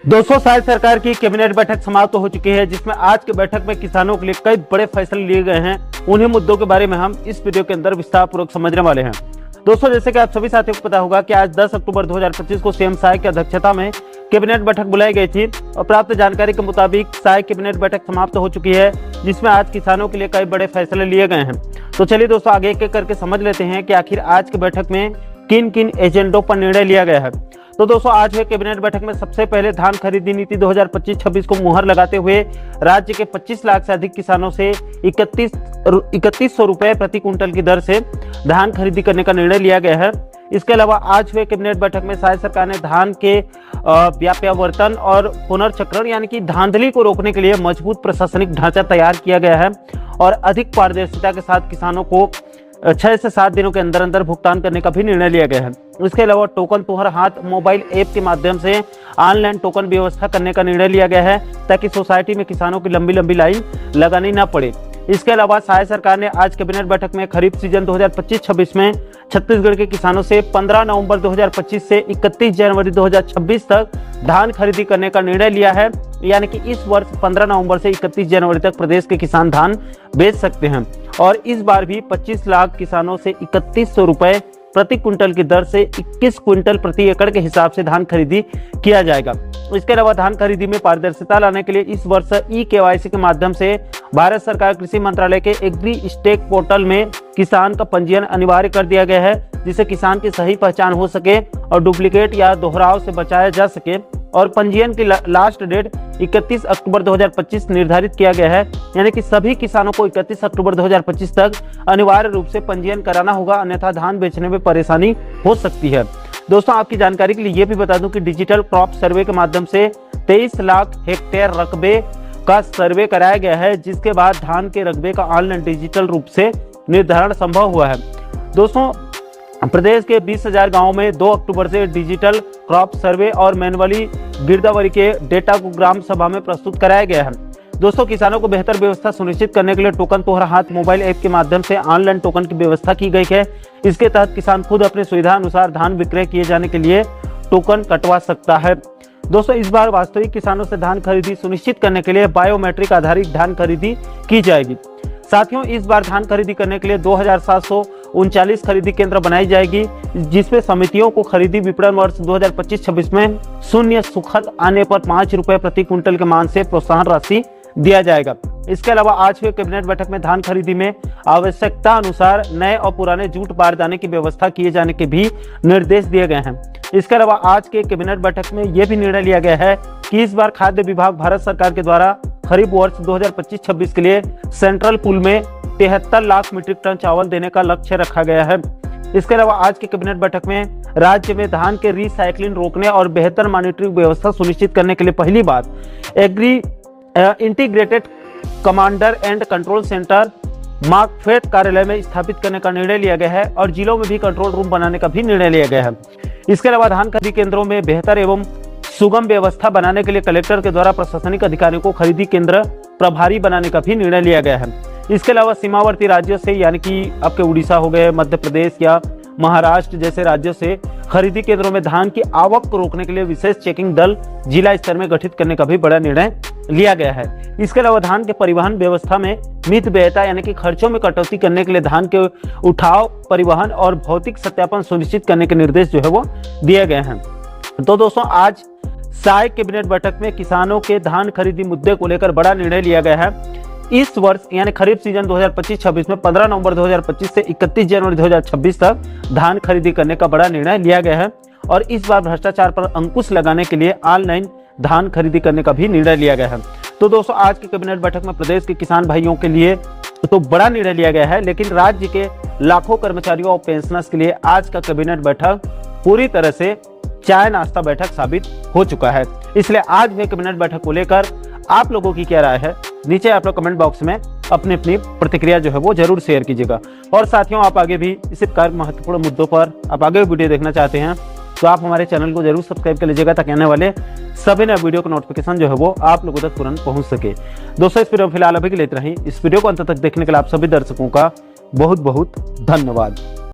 दोस्तों, शायद सरकार की कैबिनेट बैठक समाप्त हो चुकी है, जिसमें आज की बैठक में किसानों के लिए कई बड़े फैसले लिए गए हैं। उन्हीं मुद्दों के बारे में हम इस वीडियो के अंदर विस्तार पूर्वक समझने वाले हैं। दोस्तों, जैसे कि आप सभी साथियों को पता होगा कि आज 10 अक्टूबर 2025 को सीएम साय की अध्यक्षता में कैबिनेट बैठक बुलाई गई थी और प्राप्त जानकारी के मुताबिक साय कैबिनेट बैठक समाप्त हो चुकी है, जिसमें आज किसानों के लिए कई बड़े फैसले लिए गए हैं। तो चलिए दोस्तों, आगे एक एक करके समझ लेते हैं कि आखिर आज की बैठक में किन किन एजेंडों पर निर्णय लिया गया है। तो दोस्तों, आज हुए कैबिनेट बैठक में सबसे पहले धान खरीदी नीति 2025-26 को मुहर लगाते हुए राज्य के 25 लाख से अधिक किसानों से 3100 रुपए प्रति क्विंटल की दर से धान खरीदी करने का निर्णय लिया गया है। इसके अलावा आज हुए कैबिनेट बैठक में राज्य सरकार ने धान के व्यापावर्तन और पुनर्चक्रण यानी कि धांधली को रोकने के लिए मजबूत प्रशासनिक ढांचा तैयार किया गया है और अधिक पारदर्शिता के साथ किसानों को 6 से 7 दिनों के अंदर अंदर भुगतान करने का भी निर्णय लिया गया है। इसके अलावा टोकन तुम्हारा हाथ मोबाइल ऐप के माध्यम से ऑनलाइन टोकन व्यवस्था करने का निर्णय लिया गया है, ताकि सोसाइटी में किसानों की लंबी लंबी लाइन लगानी ना पड़े। इसके अलावा साय सरकार ने आज कैबिनेट बैठक में खरीफ सीजन 2025-26 में छत्तीसगढ़ के किसानों से 15 नवंबर 2025 से 31 जनवरी 2026 तक धान खरीदी करने का निर्णय लिया है। यानी कि इस वर्ष 15 नवंबर से 31 जनवरी तक प्रदेश के किसान धान बेच सकते हैं और इस बार भी 25 लाख किसानों से 3100 रुपए प्रति क्विंटल की दर से 21 क्विंटल प्रति एकड़ के हिसाब से धान खरीदी किया जाएगा। इसके अलावा धान खरीदी में पारदर्शिता लाने के लिए इस वर्ष ई-केवाईसी के माध्यम से भारत सरकार कृषि मंत्रालय के एग्री स्टेक पोर्टल में किसान का पंजीयन अनिवार्य कर दिया गया है, जिससे किसान की सही पहचान हो सके और डुप्लीकेट या दोहराव से बचाया जा सके। और पंजीयन की लास्ट डेट 31 अक्टूबर 2025 निर्धारित किया गया है, यानी कि सभी किसानों को 31 अक्टूबर 2025 तक अनिवार्य रूप से पंजीयन कराना होगा, अन्यथा धान बेचने में परेशानी हो सकती है। दोस्तों, आपकी जानकारी के लिए ये भी बता दूं कि डिजिटल क्रॉप सर्वे के माध्यम से 23 लाख हेक्टेयर रकबे का सर्वे कराया गया है, जिसके बाद धान के रकबे का ऑनलाइन डिजिटल रूप से निर्धारण संभव हुआ है। दोस्तों, प्रदेश के 20,000 गाँव में 2 अक्टूबर से डिजिटल क्रॉप सर्वे और मैनुअली गिरदावरी के डेटा को ग्राम सभा में प्रस्तुत कराया गया है। दोस्तों, किसानों को बेहतर व्यवस्था सुनिश्चित करने के लिए टोकन तुम्हारा हाथ मोबाइल ऐप के माध्यम से ऑनलाइन टोकन की व्यवस्था की गई है। इसके तहत किसान खुद अपनी सुविधा अनुसार धान विक्रय किए जाने के लिए टोकन कटवा सकता है। दोस्तों, इस बार वास्तविक किसानों से धान खरीदी सुनिश्चित करने के लिए बायोमेट्रिक आधारित धान खरीदी की जाएगी। साथियों, इस बार धान खरीदी करने के लिए 2739 खरीदी केंद्र बनाई जाएगी, जिसमें समितियों को खरीदी विपणन वर्ष 2025-26 में शून्य सुखद आने पर 5 रुपए प्रति क्विंटल के मान से प्रोत्साहन राशि दिया जाएगा। इसके अलावा आज हुए कैबिनेट बैठक में धान खरीदी में आवश्यकता अनुसार नए और पुराने जूट बारदाने की व्यवस्था किए जाने के भी निर्देश दिए गए हैं। इसके अलावा आज के कैबिनेट बैठक में यह भी निर्णय लिया गया है कि इस बार खाद्य विभाग भारत सरकार के द्वारा खरीफ वर्ष 2025-26 के लिए सेंट्रल पूल में 73 लाख मीट्रिक टन चावल देने का लक्ष्य रखा गया है। इसके अलावा आज के कैबिनेट बैठक में राज्य में धान के रिसाइक्लिंग रोकने और बेहतर मॉनिटरिंग व्यवस्था सुनिश्चित करने के लिए पहली बार agri integrated commander and control centre Markfed कार्यालय में स्थापित करने का निर्णय लिया गया है और जिलों में भी कंट्रोल रूम बनाने का भी निर्णय लिया गया है। इसके अलावा धान खरीदी केंद्रों में बेहतर एवं सुगम व्यवस्था बनाने के लिए कलेक्टर के द्वारा प्रशासनिक अधिकारियों को खरीदी केंद्र प्रभारी बनाने का भी निर्णय लिया गया है। इसके अलावा सीमावर्ती राज्यों से यानी कि आपके उड़ीसा हो गए, मध्य प्रदेश या महाराष्ट्र जैसे राज्यों से खरीदी केंद्रों में धान की आवक को रोकने के लिए विशेष चेकिंग दल जिला स्तर में गठित करने का भी बड़ा निर्णय लिया गया है। इसके अलावा धान के परिवहन व्यवस्था में मितव्ययता यानी कि खर्चों में कटौती करने के लिए धान के उठाव, परिवहन और भौतिक सत्यापन सुनिश्चित करने के निर्देश जो है वो दिए गए हैं। तो दोस्तों, आज साय कैबिनेट बैठक में किसानों के धान खरीदी मुद्दे को लेकर बड़ा निर्णय लिया गया है। इस वर्ष यानी खरीफ सीजन 2025-26 में 15 नवंबर 2025 से 31 जनवरी 2026 तक धान खरीदी करने का बड़ा निर्णय लिया गया है और इस बार भ्रष्टाचार पर अंकुश लगाने के लिए ऑनलाइन धान खरीदी करने का भी निर्णय लिया गया है। तो दोस्तों, आज की कैबिनेट बैठक में प्रदेश के किसान भाइयों के लिए तो बड़ा निर्णय लिया गया है, लेकिन राज्य के लाखों कर्मचारियों और पेंशनर्स के लिए आज का कैबिनेट बैठक पूरी तरह से चाय नाश्ता बैठक साबित हो चुका है। इसलिए आज हुए कैबिनेट बैठक को लेकर आप लोगों की क्या राय है, नीचे आप लोग कमेंट बॉक्स में अपनी अपनी प्रतिक्रिया जो है वो जरूर शेयर कीजिएगा। और साथियों, आप आगे भी इसी प्रकार महत्वपूर्ण मुद्दों पर आप आगे वीडियो देखना चाहते हैं तो आप हमारे चैनल को जरूर सब्सक्राइब कर लीजिएगा, ताकि आने वाले सभी नए वीडियो का नोटिफिकेशन जो है वो आप लोगों तक तुरंत पहुंच सके। दोस्तों, इस वीडियो में फिलहाल अभी के लिए इतना ही। इस वीडियो को अंत तक देखने के लिए आप सभी दर्शकों का बहुत बहुत धन्यवाद।